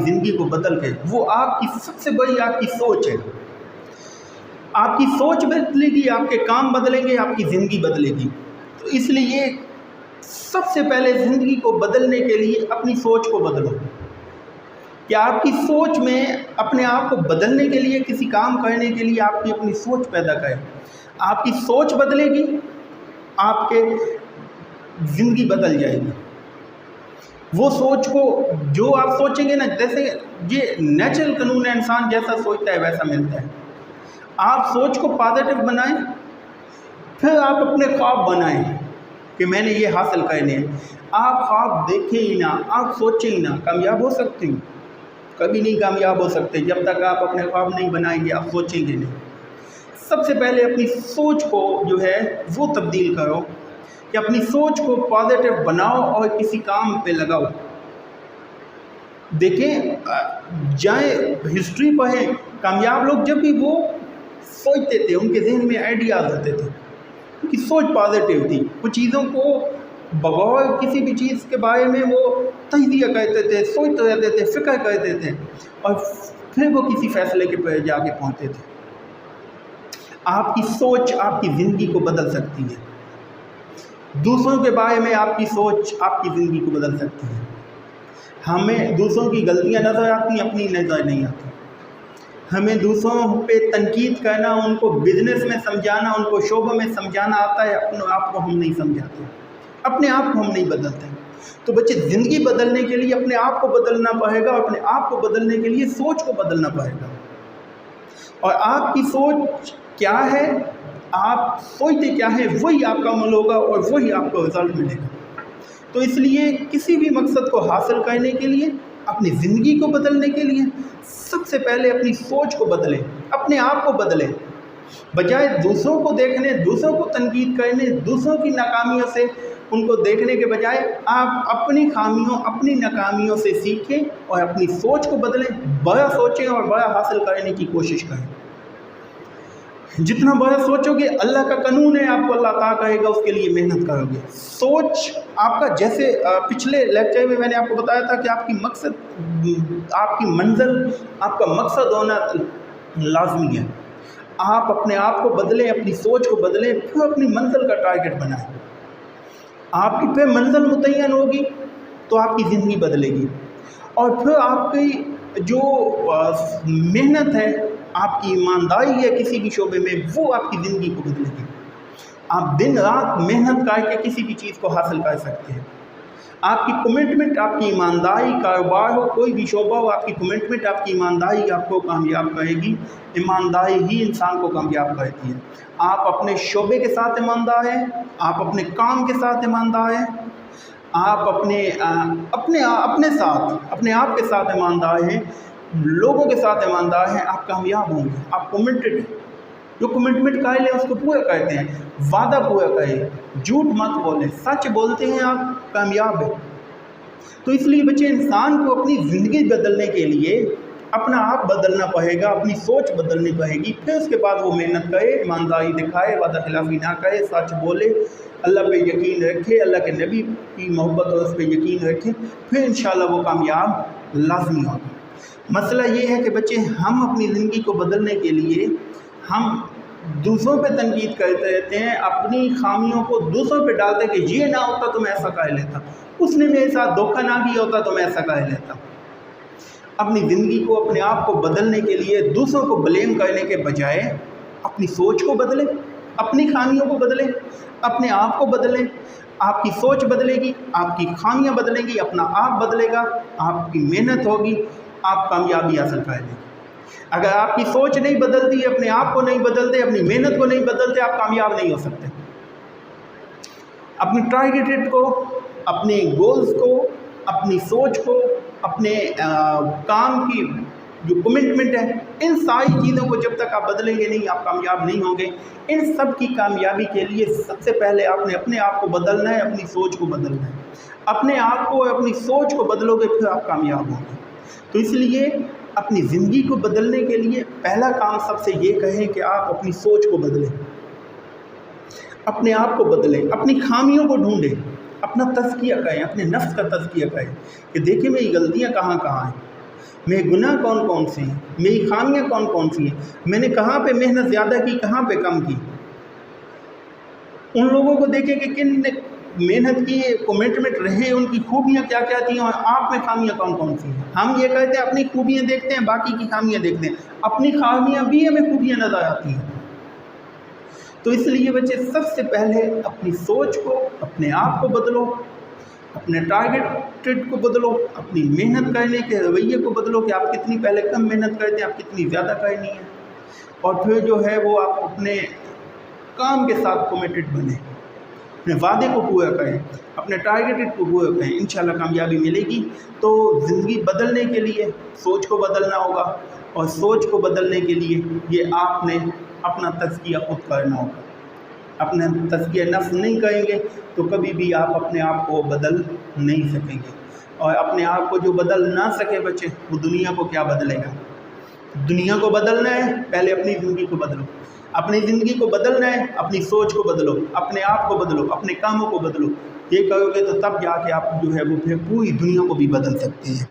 ज़िंदगी को बदल के, वो आपकी सबसे बड़ी आपकी सोच है। आपकी सोच बदलेगी, आपके काम बदलेंगे, आपकी ज़िंदगी बदलेगी। तो इसलिए सबसे पहले ज़िंदगी को बदलने के लिए अपनी सोच को बदलो। कि आपकी सोच में अपने आप को बदलने के लिए, किसी काम करने के लिए आपकी अपनी सोच पैदा करें। आपकी सोच बदलेगी, आपके ज़िंदगी बदल जाएगी। वो सोच को जो आप सोचेंगे ना, जैसे ये नेचुरल कानून है, इंसान जैसा सोचता है वैसा मिलता है। आप सोच को पॉजिटिव बनाएं, फिर आप अपने ख्वाब बनाएं कि मैंने ये हासिल करने हैं। आप ख्वाब देखें ही ना, आप सोचें ही ना, कामयाब हो सकते हैं? कभी नहीं कामयाब हो सकते जब तक आप अपने ख्वाब नहीं बनाएंगे, आप सोचेंगे नहीं। सबसे पहले अपनी सोच को जो है वो तब्दील करो, कि अपनी सोच को पॉजिटिव बनाओ और किसी काम पे लगाओ। देखें, जाए हिस्ट्री पढ़ें, कामयाब लोग जब भी वो सोचते थे, उनके जहन में आइडियाज़ होते थे, उनकी सोच पॉजिटिव थी। कुछ चीज़ों को बगौर किसी भी चीज़ के बारे में वो तजज़िया करते थे, सोचते रहते थे, फ़िक्र करते थे, और फिर वो किसी फ़ैसले के पर जाके पहुँचते थे। आपकी सोच आपकी ज़िंदगी को बदल सकती है। दूसरों के बारे में आपकी सोच आपकी ज़िंदगी को बदल सकती है। हमें दूसरों की गलतियाँ नज़र आती हैं, अपनी नज़र नहीं आती। हमें दूसरों पे तनकीद करना, उनको बिज़नेस में समझाना, उनको शोबों में समझाना आता है, अपने आप को हम नहीं समझाते, अपने आप को हम नहीं बदलते। तो बच्चे, ज़िंदगी बदलने के लिए अपने आप को बदलना पड़ेगा, अपने आप को बदलने के लिए सोच को बदलना पड़ेगा। और आपकी सोच क्या है, आप सोचते क्या है, वही आपका अमल होगा और वही आपको रिजल्ट मिलेगा। तो इसलिए किसी भी मकसद को हासिल करने के लिए, अपनी ज़िंदगी को बदलने के लिए सबसे पहले अपनी सोच को बदलें, अपने आप को बदलें। बजाय दूसरों को देखने, दूसरों को तनकीद करने, दूसरों की नाकामियों से उनको देखने के बजाय आप अपनी खामियों, अपनी नाकामियों से सीखें और अपनी सोच को बदलें। बड़ा सोचें और बड़ा हासिल करने की कोशिश करें। जितना बड़ा सोचोगे, अल्लाह का कानून है, आपको अल्लाह अता करेगा, उसके लिए मेहनत करोगे। सोच आपका, जैसे पिछले लेक्चर में मैंने आपको बताया था कि आपकी मकसद, आपकी मंजिल, आपका मकसद होना लाजमी है। आप अपने आप को बदलें, अपनी सोच को बदलें, फिर अपनी मंजिल का टारगेट बनाएं। आपकी फिर मंजिल मुतय्यन होगी तो आपकी ज़िंदगी बदलेगी, और फिर आपकी जो मेहनत है, आपकी ईमानदारी है किसी भी शोबे में, वो आपकी ज़िंदगी को बदलेगी। आप दिन रात मेहनत करके किसी भी चीज़ को हासिल कर सकते हैं। आपकी कमिटमेंट, आपकी ईमानदारी, कारोबार हो, कोई भी शोबा हो, आपकी कमिटमेंट, आपकी ईमानदारी आपको कामयाब करेगी। ईमानदारी ही इंसान को कामयाब करती है। आप अपने शोबे के साथ ईमानदार हैं, आप अपने काम के साथ ईमानदार हैं, आप अपने साथ, अपने आप के साथ ईमानदार हैं, लोगों के साथ ईमानदार हैं, आप कामयाब होंगे। आप कमिटेड हैं, जो कमिटमेंट कर लें उसको पूरा करते हैं, वादा पूरा करें, झूठ मत बोलें, सच बोलते हैं, आप कामयाब हैं। तो इसलिए बच्चे, इंसान को अपनी ज़िंदगी बदलने के लिए अपना आप बदलना पड़ेगा, अपनी सोच बदलनी पड़ेगी। फिर उसके बाद वो मेहनत करे, ईमानदारी दिखाए, वादा खिलाफी ना करे, सच बोले, अल्लाह पे यकीन रखे, अल्लाह के नबी की मोहब्बत और उस पर यकीन रखे, फिर इंशाल्लाह वो कामयाब लाजमी होगा। मसला ये है कि बच्चे, हम अपनी ज़िंदगी को बदलने के लिए हम दूसरों पे तनकीद करते रहते हैं, अपनी खामियों को दूसरों पे डालते हैं कि ये ना होता तो मैं ऐसा कर लेता, उसने मेरे साथ धोखा ना किया होता तो मैं ऐसा कर लेता। अपनी ज़िंदगी को, अपने आप को बदलने के लिए दूसरों को ब्लेम करने के बजाय अपनी सोच को बदलें, अपनी खामियों को बदलें, अपने आप को बदलें। आपकी सोच बदलेगी, आपकी खामियां बदलेंगी, अपना आप बदलेगा, आपकी मेहनत होगी, आप कामयाबी हासिल करेंगे। अगर आपकी सोच नहीं बदलती, अपने आप को नहीं बदलते, अपनी मेहनत को नहीं बदलते, आप कामयाब नहीं हो सकते। अपनी टारगेटेड को, अपने गोल्स को, अपनी सोच को, अपने काम की जो कमिटमेंट है, इन सारी चीज़ों को जब तक आप बदलेंगे नहीं, आप कामयाब नहीं होंगे। इन सब की कामयाबी के लिए सबसे पहले आपने अपने आप को बदलना है, अपनी सोच को बदलना है। अपने आप को, अपनी सोच को बदलोगे, फिर आप कामयाब होंगे। तो इसलिए अपनी ज़िंदगी को बदलने के लिए पहला काम सबसे ये कहें कि आप अपनी सोच को बदलें, अपने आप को बदलें, अपनी खामियों को ढूंढें, अपना तज़किया करें, अपने नफ्स का तज़किया करें कि देखिए मेरी गलतियाँ कहाँ कहाँ हैं। मेरे गुनाह कौन कौन से हैं, मेरी खामियां कौन कौन सी हैं, मैंने कहाँ पे मेहनत ज़्यादा की, कहाँ पे कम की। उन लोगों को देखें कि किन ने मेहनत की, कमिटमेंट रहे, उनकी खूबियाँ क्या क्या थी और आप में खामियाँ कौन कौन सी हैं। हम ये कहते हैं अपनी खूबियाँ देखते हैं, बाकी की खामियाँ देखते हैं, अपनी खामियाँ भी हमें खूबियाँ नज़र आती हैं। तो इसलिए बच्चे सबसे पहले अपनी सोच को, अपने आप को बदलो, अपने टारगेटेड को बदलो, अपनी मेहनत करने के रवैये को बदलो कि आप कितनी पहले कम मेहनत करते हैं, आप कितनी ज़्यादा करनी है। और फिर जो है वो आप अपने काम के साथ कमिटेड बने, अपने वादे को पूरा करें, अपने टारगेटेड को पूरा करें, इंशाल्लाह कामयाबी मिलेगी। तो ज़िंदगी बदलने के लिए सोच को बदलना होगा, और सोच को बदलने के लिए ये आपने अपना तज़किया खुद करना होगा। अपना तज़किया नफ्स नहीं करेंगे तो कभी भी आप अपने आप को बदल नहीं सकेंगे। और अपने आप को जो बदल ना सके बच्चे, वो दुनिया को क्या बदलेगा। दुनिया को बदलना है, पहले अपनी ज़िंदगी को बदलो। अपनी ज़िंदगी को बदलना है, अपनी सोच को बदलो, अपने आप को बदलो, अपने कामों को बदलो। ये करोगे तो तब जाके आप जो है वो फिर पूरी दुनिया को भी बदल सकते हैं।